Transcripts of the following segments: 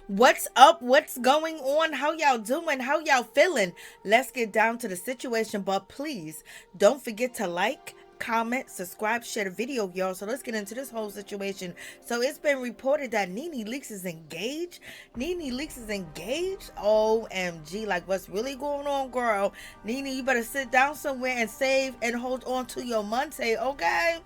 What's up? What's going on? How y'all doing? How y'all feeling? Let's get down to the situation, but please don't forget to like, comment, subscribe, share the video, y'all. So let's get into this whole situation. So it's been reported that NeNe Leakes is engaged. NeNe Leakes is engaged. OMG, like what's really going on, girl? NeNe, you better sit down somewhere and save and hold on to your money, okay?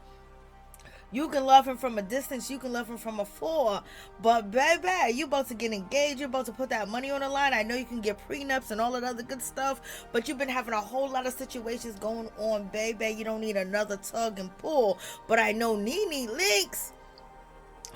You can love him from a distance, you can love him from afar, but baby, you about to get engaged, you're about to put that money on the line. I know you can get prenups and all that other good stuff, but you've been having a whole lot of situations going on, baby. You don't need another tug and pull, but I know NeNe Leakes,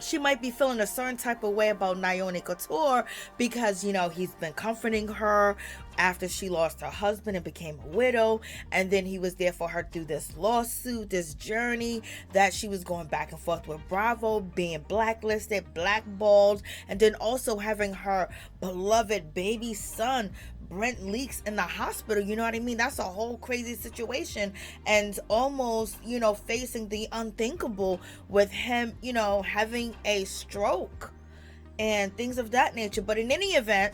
she might be feeling a certain type of way about Nyonisela because, you know, he's been comforting her after she lost her husband and became a widow, and then he was there for her through this lawsuit, this journey that she was going back and forth with Bravo, being blacklisted, blackballed, and then also having her beloved baby son Brentt Leakes in the hospital. You know what I mean? That's a whole crazy situation, and almost, you know, facing the unthinkable with him, you know, having a stroke and things of that nature. But in any event,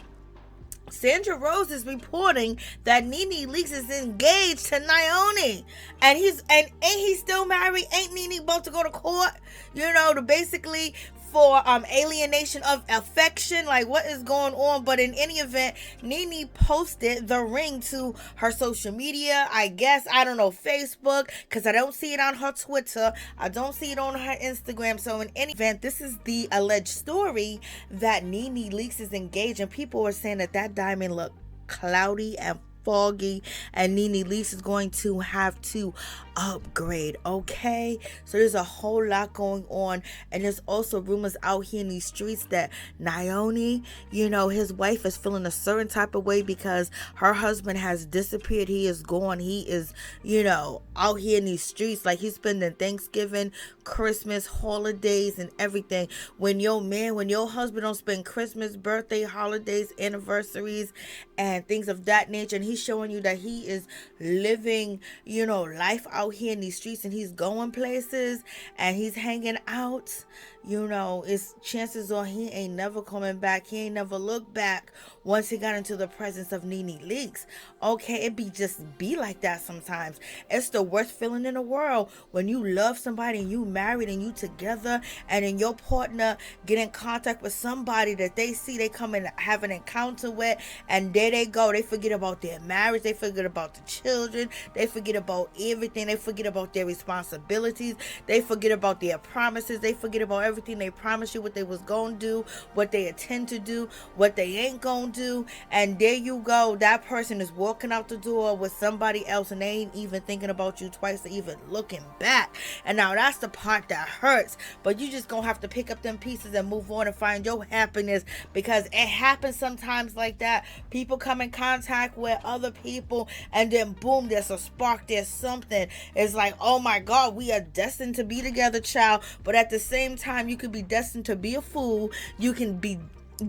Sandra Rose is reporting that NeNe Leakes is engaged to Nyonisela, and ain't he still married? Ain't NeNe about to go to court? You know, to basically for alienation of affection. Like, what is going on? But in any event, NeNe posted the ring to her social media, I guess, I don't know, Facebook, because I don't see it on her Twitter, I don't see it on her Instagram. So in any event, this is the alleged story that NeNe Leakes is engaged, and people are saying that diamond looked cloudy and foggy, and NeNe Leakes is going to have to upgrade. Okay, so there's a whole lot going on, and there's also rumors out here in these streets that Nyonisela, you know, his wife is feeling a certain type of way because her husband has disappeared. He is gone. He is, you know, out here in these streets, like he's spending Thanksgiving, Christmas, holidays, and everything. When your husband don't spend Christmas, birthday, holidays, anniversaries, and things of that nature, and he's showing you that he is living, you know, life out here in these streets, and he's going places and he's hanging out, you know, it's chances are he ain't never coming back. He ain't never looked back once he got into the presence of NeNe Leakes. Okay, it be like that sometimes. It's the worst feeling in the world when you love somebody and you married and you together, and then your partner get in contact with somebody that they see, they come and have an encounter with, and there they go. They forget about their marriage, they forget about the children, they forget about everything, they forget about their responsibilities, they forget about their promises, they forget about everything they promised you, what they was gonna do, what they intend to do, what they ain't gonna do, and there you go. That person is walking out the door with somebody else, and they ain't even thinking about you twice or even looking back. And now that's the part that hurts, but you just gonna have to pick up them pieces and move on and find your happiness, because it happens sometimes like that. People come in contact with other people, and then boom, there's a spark, there's something. It's like, oh my God, we are destined to be together, child. But at the same time, you could be destined to be a fool. You can be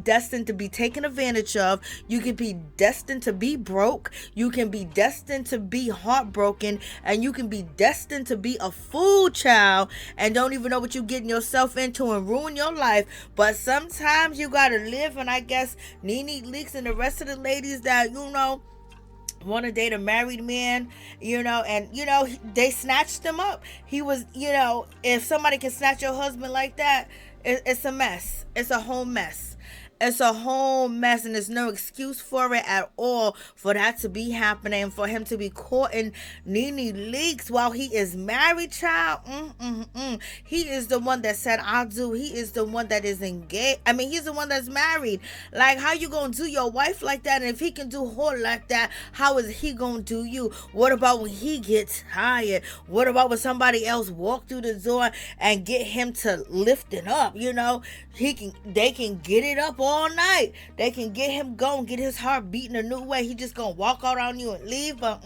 destined to be taken advantage of. You can be destined to be broke. You can be destined to be heartbroken, and you can be destined to be a fool, child, and don't even know what you're getting yourself into and ruin your life. But sometimes you gotta live, and I guess NeNe Leakes and the rest of the ladies that, you know, want to date a married man, you know, and, you know, they snatched him up. He was, you know, if somebody can snatch your husband like that, it's a mess. It's a whole mess. It's a whole mess, and there's no excuse for it at all, for that to be happening, for him to be courting NeNe Leakes while he is married, child. He is the one that said, "I do." He is the one that is engaged. I mean, he's the one that's married. Like, how you gonna do your wife like that? And if he can do her like that, how is he gonna do you? What about when he gets tired? What about when somebody else walk through the door and get him to lift it up? You know, they can get it up all night. They can get him going, get his heart beating a new way. He just gonna walk out on you and leave. But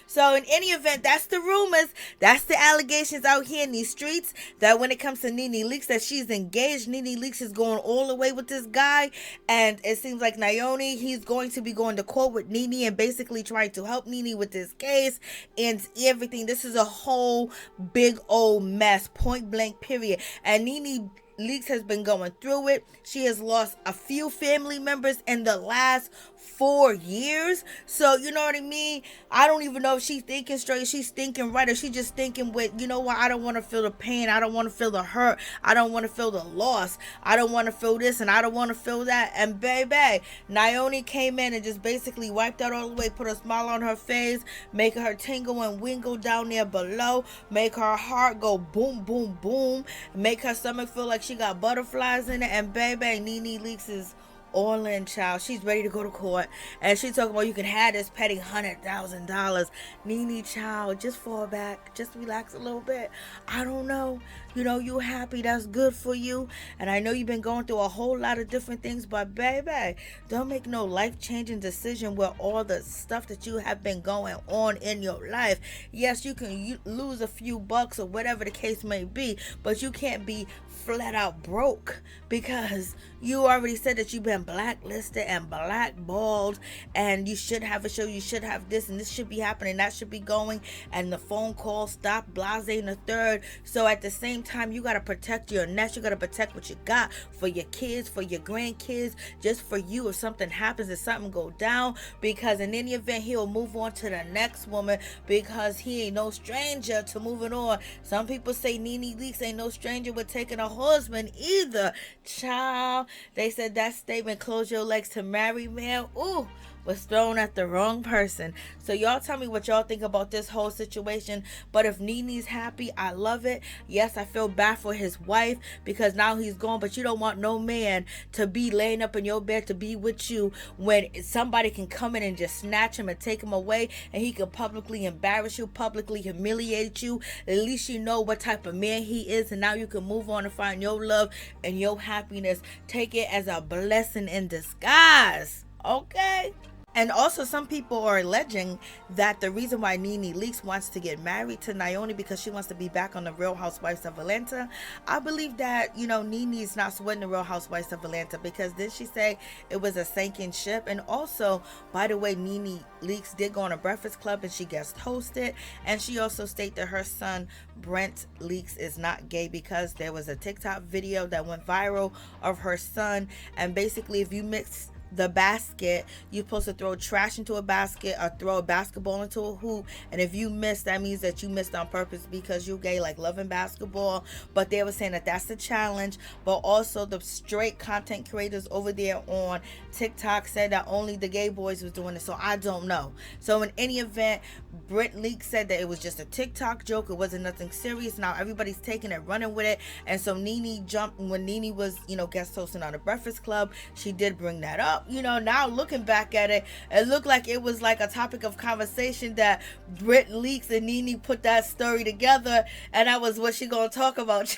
So in any event, that's the rumors, that's the allegations out here in these streets, that when it comes to NeNe Leakes, that she's engaged. NeNe Leakes is going all the way with this guy, and it seems like Nyonisela, he's going to be going to court with NeNe and basically trying to help NeNe with this case and everything. This is a whole big old mess, point blank period. And NeNe Leakes has been going through it. She has lost a few family members in the last 4 years. So, you know what I mean? I don't even know if she's thinking straight, she's thinking right, or she just thinking with, you know what, I don't want to feel the pain, I don't want to feel the hurt, I don't want to feel the loss, I don't want to feel this, and I don't want to feel that. And baby, Nyonisela came in and just basically wiped out all the way, put a smile on her face, making her tingle and wingle down there below, make her heart go boom, boom, boom, make her stomach feel like she got butterflies in it. And baby, NeNe Leakes is all in, child. She's ready to go to court, and she talking about you can have this petty $100,000. NeNe, child, just fall back, just relax a little bit. I don't know, you know, you happy, that's good for you, and I know you've been going through a whole lot of different things, but baby, don't make no life-changing decision with all the stuff that you have been going on in your life. Yes, you can lose a few bucks or whatever the case may be, but you can't be flat out broke, because you already said that you've been blacklisted and blackballed, and you should have a show, you should have this, and this should be happening, that should be going, and the phone call stopped, blase and the third. So at the same time, you got to protect your nest, you got to protect what you got for your kids, for your grandkids, just for you if something happens, if something go down, because in any event, he'll move on to the next woman, because he ain't no stranger to moving on. Some people say NeNe Leakes ain't no stranger with taking a husband either, child. They said that statement, close your legs to marry, man, ooh, was thrown at the wrong person. So y'all tell me what y'all think about this whole situation. But if NeNe's happy, I love it. Yes, I feel bad for his wife, because now he's gone, but you don't want no man to be laying up in your bed to be with you when somebody can come in and just snatch him and take him away, and he can publicly embarrass you, publicly humiliate you. At least you know what type of man he is, and now you can move on and find your love and your happiness. Take it as a blessing in disguise, okay? And also, some people are alleging that the reason why NeNe Leakes wants to get married to Nyonisela because she wants to be back on the Real Housewives of Atlanta. I believe that, you know, NeNe's not sweating the Real Housewives of Atlanta, because did she say it was a sinking ship? And also, by the way, NeNe Leakes did go on a Breakfast Club and she guest hosted, and she also stated that her son Brentt Leakes is not gay, because there was a TikTok video that went viral of her son, and basically if you mix the basket, you're supposed to throw trash into a basket or throw a basketball into a hoop, and if you miss, that means that you missed on purpose because you're gay, like loving basketball. But they were saying that that's the challenge. But also the straight content creators over there on TikTok said that only the gay boys was doing it, so I don't know. So in any event, Brentt Leakes said that it was just a TikTok joke, it wasn't nothing serious. Now everybody's taking it, running with it, and so NeNe jumped when NeNe was, you know, guest hosting on the Breakfast Club. She did bring that up. You know, now looking back at it, it looked like it was like a topic of conversation that Brentt Leakes and NeNe put that story together, and that was what she gonna talk about.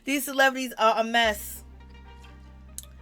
These celebrities are a mess.